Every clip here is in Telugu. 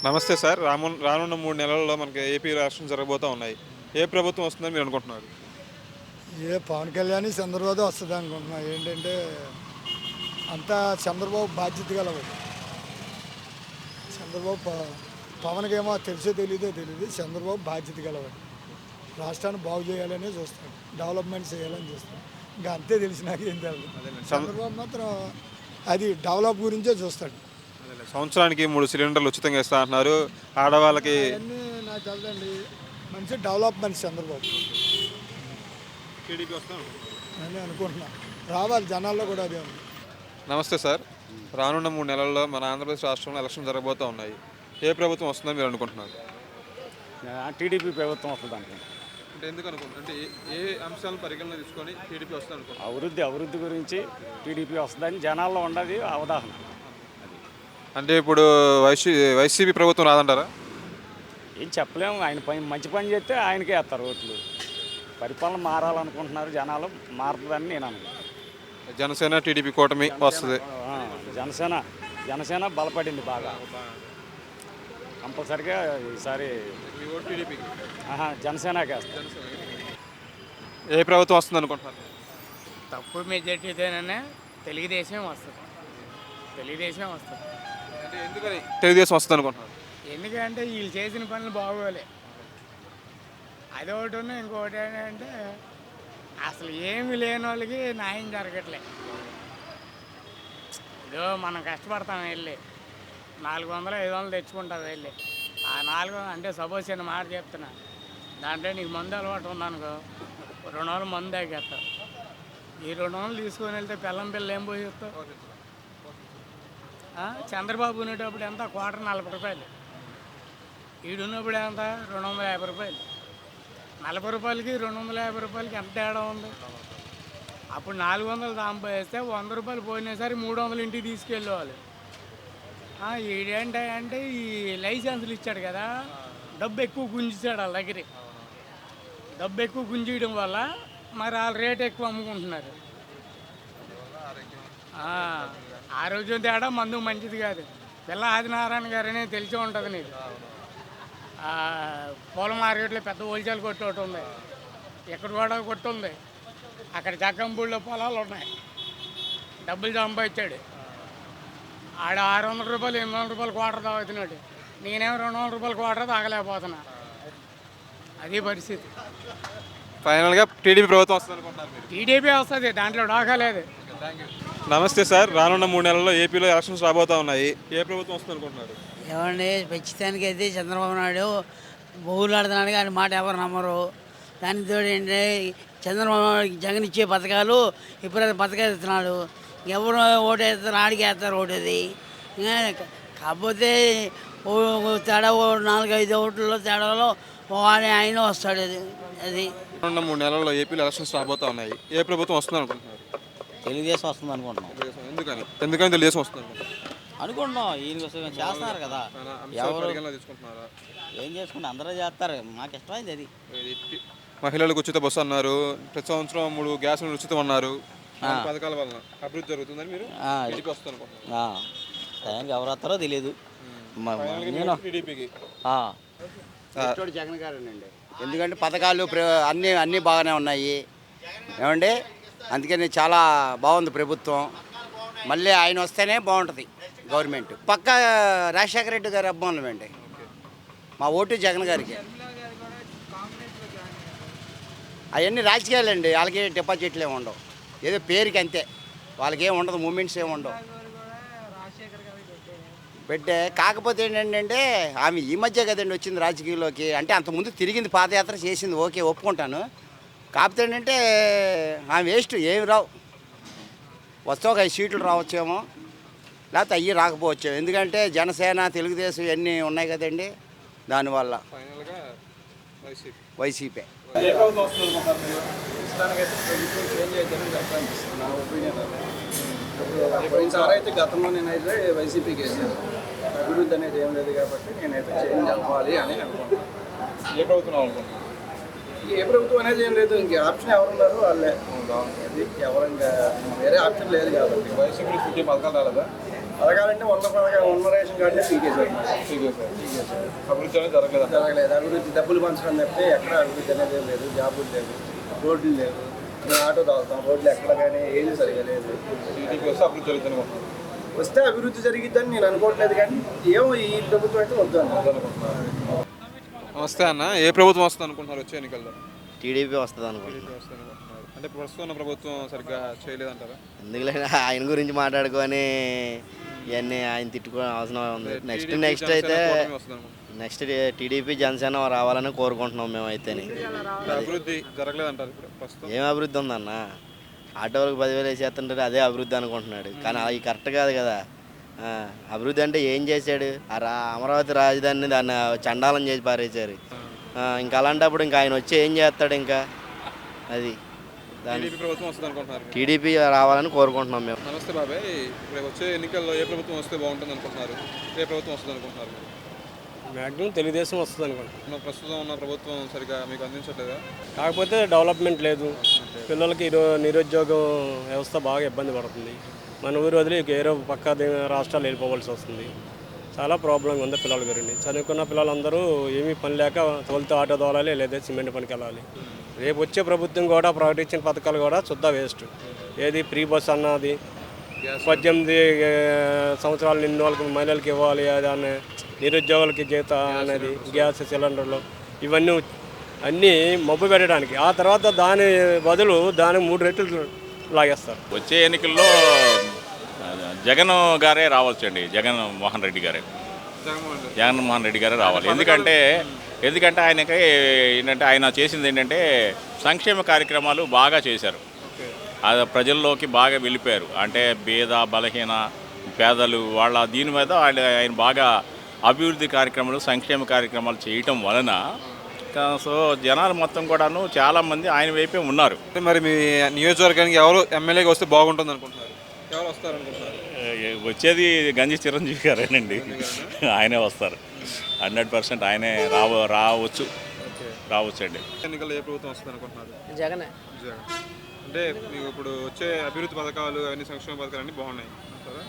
నమస్తే సార్. రానున్న 3 నెలల్లో మనకి ఏపీ ఎలక్షన్ జరగబోతా ఉన్నాయి. ఏ ప్రభుత్వం వస్తుందని మీరు అనుకుంటున్నారు? పవన్ కళ్యాణ్ చంద్రబాబు వస్తుంది అనుకుంటున్నా. ఏంటంటే అంతా చంద్రబాబు బాధ్యత గలవాడు. చంద్రబాబు పవన్కేమో తెలుసో తెలియదో తెలియదు. చంద్రబాబు బాధ్యత గలవాడు. రాష్ట్రాన్ని బాగు చేయాలనే చూస్తాడు, డెవలప్మెంట్ చేయాలని చూస్తాడు. ఇంకా అంతే తెలిసి నాకు ఏం తెలియదు. చంద్రబాబు మాత్రం అది డెవలప్ గురించే చూస్తాడు. సంవత్సరానికి 3 సిలిండర్లు ఉచితంగా ఇస్తా అంటున్నారు. ఆడవాళ్ళకి అవన్నీ నాకు తెలియదండి. మంచి డెవలప్మెంట్ చంద్రబాబు టీడీపీ వస్తాం అని అనుకుంటున్నా. రావాలి జనాల్లో కూడా అదే ఉంది. నమస్తే సార్. రానున్న 3 నెలల్లో మన ఆంధ్రప్రదేశ్ రాష్ట్రంలో ఎలక్షన్ జరగబోతూ ఉన్నాయి. ఏ ప్రభుత్వం వస్తుందని మీరు అనుకుంటున్నారు? టీడీపీ ప్రభుత్వం వస్తుంది అనుకుంటున్నాను. అంటే ఎందుకు అనుకుంటున్నారు? అంటే ఏ అంశాలను పరిగణన తీసుకొని టీడీపీ వస్తుంది అనుకుంటున్నారు? అభివృద్ధి గురించి టీడీపీ వస్తుందని జనాల్లో ఉండదు అవగాహన. అంటే ఇప్పుడు వైసీపీ ప్రభుత్వం రాదంటారా? ఏం చెప్పలేము. ఆయన మంచి పని చేస్తే ఆయనకే వేస్తారు ఓట్లు. పరిపాలన మారాలనుకుంటున్నారు జనాలు, మారుతుందని నేను అనుకుంటున్నాను. జనసేన టీడీపీ కూటమి వస్తుంది. జనసేన బలపడింది బాగా. కంపల్సరిగా ఈసారి టీడీపీకి జనసేనకే వేస్తారు. ఏ ప్రభుత్వం వస్తుంది అనుకుంటున్నారు? తక్కువ మెజార్టీతోనే తెలుగుదేశం వస్తుంది. అంటే ఎందుకని తెలుగుదేశం వస్తుంది అనుకుంటున్నారు? ఎందుకంటే వీళ్ళు చేసిన పనులు బాగోలే. అదొకటి ఉన్న ఇంకొకటి ఏంటంటే అసలు ఏమి లేని వాళ్ళకి న్యాయం జరగట్లే. ఇదో మనం కష్టపడతాం వెళ్ళి 400-500 తెచ్చుకుంటాం వెళ్ళి. ఆ 400 అంటే సపోజ్ నేను మాట చెప్తున్నా, దాంట్లో నీకు మందు అలవాటు ఉందనుకో, 200 మందు తాగేస్తావు. ఈ 200 తీసుకొని వెళ్తే పిల్ల ఏం పోయి చెప్తావు? చంద్రబాబు ఉండేటప్పుడు ఎంత? క్వార్టర్ 40 రూపాయలు. ఈడున్నప్పుడు ఎంత? 250 రూపాయలు. 40 రూపాయలకి 250 రూపాయలకి ఎంత తేడా ఉంది? అప్పుడు 400 సంపాదిస్తే 100 రూపాయలు పోయినసారి 300 ఇంటికి తీసుకెళ్ళేవాళ్ళు. ఈడేంటే ఈ లైసెన్సులు ఇచ్చాడు కదా, డబ్బు ఎక్కువ గుంజిస్తాడు వాళ్ళ దగ్గర. డబ్బు ఎక్కువ గుంజేయడం వల్ల మరి వాళ్ళ రేట్ ఎక్కువ అమ్ముకుంటున్నారు. ఆరోగ్యం తేడా మందు మంచిది కాదు. పిల్ల ఆదినారాయణ గారని తెలిసే ఉంటుంది నీకు. పూల మార్కెట్లో పెద్ద హోల్సేల్ కొట్టు ఒకటి ఉంది, ఎక్కడ కూడా కొట్టు ఉంది. అక్కడ జగ్గంపూడిలో పొలాలు ఉన్నాయి. డబ్బులు సంపాదించాడు. ఆడ 600 రూపాయలు 800 రూపాయలు క్వార్టర్ తాగుతున్నాడు. నేనేమో 200 రూపాయలు క్వార్టర్ తాగలేకపోతున్నా. అది పరిస్థితి. ఫైనల్గా టీడీపీ ప్రభుత్వం వస్తుంది అనుకుంటున్నారు మీరు? టీడీపీ వస్తుంది, దాంట్లో డోకా లేదు. నమస్తే సార్. రానున్న 3 నెలల్లో ఏపీలో ఎలక్షన్స్ రాబోతా ఉన్నాయి. ఏ ప్రభుత్వం వస్తుంది అనుకుంటున్నారు? ఏమండి, ఖచ్చితానికి అయితే చంద్రబాబు నాయుడు బహుళాడుతున్నాడు. ఆయన మాట ఎవరు నమ్మరు. దానితో ఏంటంటే చంద్రబాబు నాయుడు జగన్ ఇచ్చే పథకాలు ఇప్పుడు పథకాలు ఇస్తున్నాడు. ఎవరు ఓటు వేస్తారు? ఆడికి వేస్తారు ఓటేది. కాకపోతే తేడా 4-5 ఓట్లలో తేడాలో ఆయన వస్తాడు. అది రానున్న 3 నెలల్లో ఏపీలో ఎలక్షన్స్ రాబోతా ఉన్నాయి. ఏ ప్రభుత్వం వస్తుంది అనుకుంటున్నారు? తెలుగుదేశం వస్తుంది అనుకుంటున్నాం. ఎందుకని తెలుగుదేశం వస్తుంది అనుకుంటున్నాం ఈయన చేస్తున్నారు కదా. ఎవరు తీసుకుంటున్నారా? ఏం చేసుకుంటే అందరూ చేస్తారు. మాకు ఇష్టమైంది అది. మహిళలకు ఉచిత బస్సు అన్నారు. ప్రతి సంవత్సరం 3 గ్యాసులు ఉచితం అన్నారు. పథకాల వలన అభివృద్ధి జరుగుతుందని మీరు టీడీపీ వస్తుంది అనుకుంటున్నారు? టైంకి ఎవరు వస్తారో తెలియదు. టీడీపీకి జగన్ గారేనండి. ఎందుకంటే పథకాలు అన్నీ బాగానే ఉన్నాయి ఏమండి. అందుకని చాలా బాగుంది ప్రభుత్వం. మళ్ళీ ఆయన వస్తేనే బాగుంటుంది గవర్నమెంట్. పక్క రాజశేఖర రెడ్డి గారి అభిమానులు అండి. మా ఓటు జగన్ గారికి. అవన్నీ రాజకీయాలండి. వాళ్ళకి డిపాజిట్లు ఏమి ఉండవు, ఏదో పేరుకి అంతే. వాళ్ళకి ఏమి ఉండదు, మూమెంట్స్ ఏమి ఉండవు. పెట్టే కాకపోతే ఏంటంటే ఆమె ఈ మధ్య కదండి వచ్చింది రాజకీయాల్లోకి. అంటే అంతకుముందు తిరిగింది, పాదయాత్ర చేసింది, ఓకే ఒప్పుకుంటాను. కాకపోతే ఏంటంటే ఆమె వేస్ట్, ఏమి రావు. వస్తే ఒక 5 సీట్లు రావచ్చేమో, లేకపోతే అయ్యి రాకపోవచ్చు. ఎందుకంటే జనసేన తెలుగుదేశం ఇవన్నీ ఉన్నాయి కదండి, దానివల్ల వైసీపీ. పోయినసారి అయితే గతంలో నేనైతే వైసీపీకి వేసాను. అభివృద్ధి అనేది ఏం లేదు కాబట్టి నేనైతే చేంజ్ అవ్వాలి అని అనుకుంటున్నాను. ఏ ప్రభుత్వం అనుకుంటున్నాను? ఏ ప్రభుత్వం అనేది ఏం లేదు. ఇంక ఆప్షన్ ఎవరున్నారు వాళ్ళే. అది ఎవరు ఇంకా వేరే ఆప్షన్ లేదు కాబట్టి. వైసీపీ పథకాలు రాలేదా? పథకాలంటే 100 రేషన్ కార్డులే పీకేశారు. అభివృద్ధి అనేది జరగలేదు. జరగలేదు. అభివృద్ధి డబ్బులు పంచడం తప్పితే ఎక్కడ అభివృద్ధి అనేది లేదు. జాబులు లేవు, రోడ్లు లేవు. మేము ఆటో తాగుతాం, రోడ్లు ఎక్కడ కానీ ఏది సరిగా లేదు. టీడీపీ వస్తే అభివృద్ధి జరుగుతుంది అనుకుంటున్నారు. వస్తే అభివృద్ధి జరిగిద్దని నేను అనుకోవట్లేదు, కానీ ఏమో ఈ ప్రభుత్వం అయితే వద్దు అనుకుంటున్నారు. నమస్తే అన్న, ఏ ప్రభుత్వం వస్తుంది అనుకుంటున్నారు వచ్చే ఎన్నికల్లో? టీడీపీ వస్తుంది అనుకుంటున్నాను. టీడీపీ వస్తుంది అనుకుంటున్నారు. అంటే ప్రస్తుతం ఉన్న ప్రభుత్వం సరిగ్గా చేయలేదంటారా? ఎందుకులే ఆయన గురించి మాట్లాడుకొని ఇవన్నీ ఆయన తిట్టుకోవడం అవసరం ఉంది. నెక్స్ట్ అయితే నెక్స్ట్ టీడీపీ జనసేన రావాలని కోరుకుంటున్నాం మేమైతే. అభివృద్ధి జరగలేదంటారు ఇప్పుడు ప్రస్తుతం? ఏం అభివృద్ధి ఉందన్న? ఆటోలకు 10,000 వేసేస్తుంటే అదే అభివృద్ధి అనుకుంటున్నాడు, కానీ అది కరెక్ట్ కాదు కదా. అభివృద్ధి అంటే ఏం చేశాడు? అమరావతి రాజధానిని దాన్ని చండాలం చేసి పారేశారు. ఇంకా అలాంటప్పుడు ఇంకా ఆయన వచ్చి ఏం చేస్తాడు? ఇంకా అది టీడీపీ ప్రభుత్వం వస్తుంది అనుకుంటున్నారు. టీడీపీ రావాలని కోరుకుంటున్నాం మేము. నమస్తే బాబాయ్, ఇప్పుడు వచ్చే ఎన్నికల్లో ఏ ప్రభుత్వం వస్తే బాగుంటుంది అనుకుంటున్నారు? ఏ ప్రభుత్వం వస్తుంది అనుకుంటున్నారు? మ్యాక్సిమం తెలుగుదేశం వస్తుంది అనుకుంటున్నాను. ప్రస్తుతం ఉన్న ప్రభుత్వం సరిగా మీకు అందించట్లేదా? కాకపోతే డెవలప్మెంట్ లేదు. పిల్లలకి నిరుద్యోగం వ్యవస్థ బాగా ఇబ్బంది పడుతుంది. మన ఊరు వదిలి వేరే పక్క రాష్ట్రాలు వెళ్ళిపోవాల్సి వస్తుంది. చాలా ప్రాబ్లంగా ఉంది పిల్లల గురించి. చదువుకున్న పిల్లలందరూ ఏమీ పని లేక తోలితో ఆటో తోలాలి, లేదా సిమెంట్ పనికి వెళ్ళాలి. రేపు వచ్చే ప్రభుత్వం కూడా ప్రకటించిన పథకాలు కూడా శుద్ధ వేస్ట్. ఏది ఫ్రీ బస్ అన్నది 18 సంవత్సరాలు నిన్న వాళ్ళకి మహిళలకు ఇవ్వాలి, దాన్ని నిరుద్యోగులకి జీత అనేది, గ్యాస్ సిలిండర్లు, ఇవన్నీ అన్నీ మబ్బు పెట్టడానికి. ఆ తర్వాత దాని బదులు దానికి 3 రెట్లు లాగేస్తారు. వచ్చే ఎన్నికల్లో జగన్ గారే రావచ్చండి. జగన్మోహన్ రెడ్డి గారే రావాలి. ఎందుకంటే ఆయనకి ఏంటంటే ఆయన చేసింది ఏంటంటే సంక్షేమ కార్యక్రమాలు బాగా చేశారు. అది ప్రజల్లోకి బాగా వెళ్ళిపోయారు. అంటే బీద బలహీన పేదలు వాళ్ళ దీని మీద ఆయన బాగా అభివృద్ధి కార్యక్రమాలు, సంక్షేమ కార్యక్రమాలు చేయటం వలన సో జనాలు మొత్తం కూడాను చాలామంది ఆయన వైపే ఉన్నారు. మరి మీ నియోజకవర్గానికి ఎవరు ఎమ్మెల్యేగా వస్తే బాగుంటుంది అనుకుంటున్నారు? ఎవరు వస్తారు అనుకుంటున్నారు? వచ్చేది గంజి చిరంజీవి గారేనండి. ఆయనే వస్తారు, 100% ఆయనే రావచ్చు అండి. ఎన్నికల్లో ఏ ప్రభుత్వం వస్తుంది అనుకుంటున్నారు? జగన్. అంటే మీకు ఇప్పుడు వచ్చే అభివృద్ధి పథకాలు అవన్నీ సంక్షేమ పథకాలు అన్నీ బాగున్నాయి అంటారా?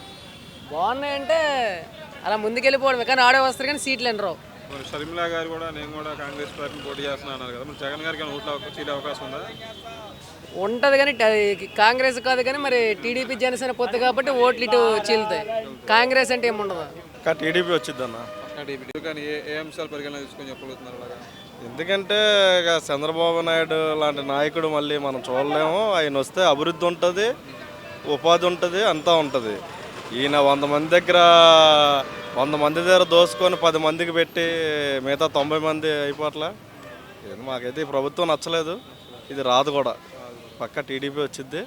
బాగున్నాయంటే అలా ముందుకెళ్ళిపోవడమే, కానీ ఆడే వస్తారు కానీ సీట్లు ఎన్నరావు. మరి షర్మిలా గారు కూడా నేను కూడా కాంగ్రెస్ పార్టీని పోటీ చేస్తున్నా అన్నారు కదా, మరి జగన్ గారికి ఓట్ల చీలే అవకాశం ఉందా? ఉంటుంది కానీ కాంగ్రెస్ కాదు, కానీ మరి టీడీపీ జనసేన పొత్తు కాబట్టి ఓట్లు ఇటు చీలుతాయి. కాంగ్రెస్ అంటే ఏముండదు. టీడీపీ వచ్చిందన్న. కానీ ఏ అంశాలు పరిగణన తీసుకొని చెప్పగలుగుతున్నారు అలాగా? ఎందుకంటే ఇక చంద్రబాబు నాయుడు లాంటి నాయకుడు మళ్ళీ మనం చూడలేము. ఆయన వస్తే అభివృద్ధి ఉంటుంది, ఉపాధి ఉంటుంది, అంతా ఉంటుంది. ఈయన 100 మంది దగ్గర దోసుకొని 10 మందికి పెట్టి మిగతా 90 మంది అయిపోట్లా. మాకైతే ఈ ప్రభుత్వం నచ్చలేదు, ఇది రాదు కూడా. పక్క టీడీపీ వచ్చింది,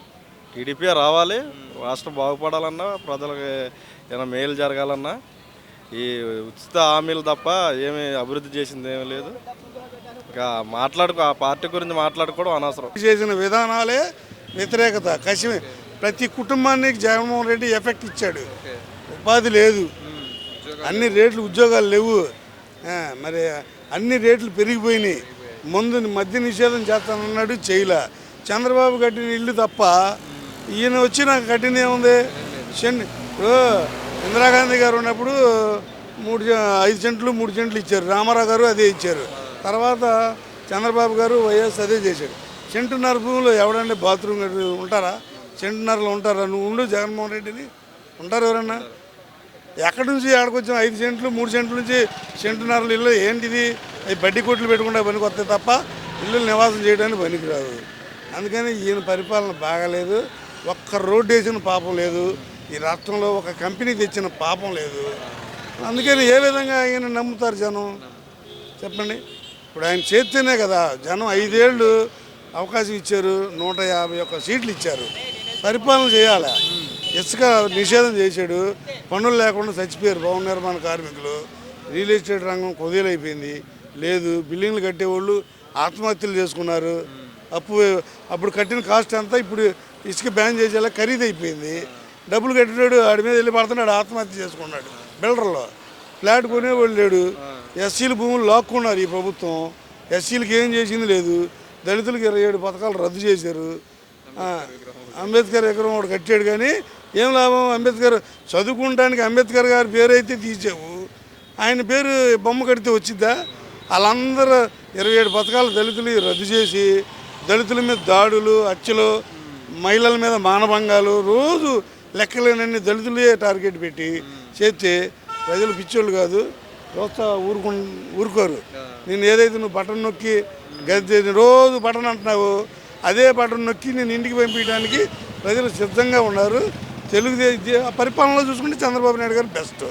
టీడీపీ రావాలి. రాష్ట్రం బాగుపడాలన్నా, ప్రజలకు ఏమైనా మేలు జరగాలన్నా ఈ ఉచిత హామీలు తప్ప ఏమీ అభివృద్ధి చేసింది ఏమీ లేదు. ఇంకా ఆ పార్టీ గురించి మాట్లాడుకోవడం అనవసరం. చేసిన విధానాలే వ్యతిరేకత, కసి. ప్రతి కుటుంబానికి జగన్మోహన్ రెడ్డి ఎఫెక్ట్ ఇచ్చాడు. ఉపాధి లేదు, అన్ని రేట్లు, ఉద్యోగాలు లేవు. మరి అన్ని రేట్లు పెరిగిపోయినాయి. మద్య నిషేధం చేస్తానన్నాడు, చేయలే. చంద్రబాబు కట్టిన ఇల్లు తప్ప ఈయన వచ్చి నాకు కట్టిన ఏముంది? ఇప్పుడు ఇందిరాగాంధీ గారు ఉన్నప్పుడు 5 సెంట్లు 3 సెంట్లు ఇచ్చారు. రామారావు గారు అదే ఇచ్చారు. తర్వాత చంద్రబాబు గారు వైఎస్ అదే చేశాడు. సెంటున్నర భూమిలో ఎవడంటే బాత్రూమ్ ఉంటారా? సెంటున్నరలో ఉంటారా? నువ్వు ఉండు జగన్మోహన్ రెడ్డిని, ఉంటారు ఎవరన్నా? ఎక్కడి నుంచి ఆడకొచ్చిన 5 సెంట్లు 3 సెంట్ల నుంచి సెంటున్నరలు ఇల్లు ఏంటిది? అవి బడ్డీ కొట్లు పెట్టుకుంటే పనికి వస్తాయి తప్ప ఇల్లు నివాసం చేయడానికి పనికిరాదు. అందుకని ఈయన పరిపాలన బాగాలేదు. ఒక్క రోడ్డు వేసిన పాపం లేదు. ఈ రాష్ట్రంలో ఒక కంపెనీ తెచ్చిన పాపం లేదు. అందుకని ఏ విధంగా ఆయన నమ్ముతారు జనం? చెప్పండి. ఇప్పుడు ఆయన చేస్తేనే కదా జనం 5 ఏళ్ళు అవకాశం ఇచ్చారు, 151 సీట్లు ఇచ్చారు. పరిపాలన చేయాలి. ఇసుక నిషేధం చేశాడు, పనులు లేకుండా చచ్చిపోయారు భవన నిర్మాణ కార్మికులు. రియల్ ఎస్టేట్ రంగం కుదేలైపోయింది, లేదు. బిల్డింగ్లు కట్టేవాళ్ళు ఆత్మహత్యలు చేసుకున్నారు. అప్పుడు కట్టిన కాస్ట్ అంతా ఇప్పుడు ఇసుక బ్యాన్ చేసేలా ఖరీదు అయిపోయింది. డబ్బులు కట్టినాడు, ఆడి మీద వెళ్ళి పడుతున్నాడు, ఆత్మహత్య చేసుకున్నాడు. బిల్డర్లో ఫ్లాట్ కొనేవాళ్ళు లేడు. ఎస్సీల భూములు లాక్కున్నారు ఈ ప్రభుత్వం. ఎస్సీలకి ఏం చేసింది లేదు. దళితులకు 27 పథకాలు రద్దు చేశారు. అంబేద్కర్ విగ్రహం ఒకటి కట్టాడు, కానీ ఏం లాభం? అంబేద్కర్ చదువుకుంటానికి అంబేద్కర్ గారి పేరు అయితే తీసావు, ఆయన పేరు బొమ్మ కడితే వచ్చిద్దా? వాళ్ళందరూ 27 పథకాలు దళితులు రద్దు చేసి దళితుల మీద దాడులు, హత్యలు, మహిళల మీద మానభంగాలు, రోజు లెక్కలేనన్ని దళితులే టార్గెట్ పెట్టి చేస్తే ప్రజలు పిచ్చోళ్ళు కాదు, చూస్తా ఊరుకోరు. నేను ఏదైతే నువ్వు బటన్ నొక్కి గది రోజు బటన్ అంటున్నావు, అదే బటన్ నొక్కి నేను ఇంటికి పంపించడానికి ప్రజలు సిద్ధంగా ఉన్నారు. తెలుగుదేశం పరిపాలనలో చూసుకుంటే చంద్రబాబు నాయుడు గారు బెస్ట్.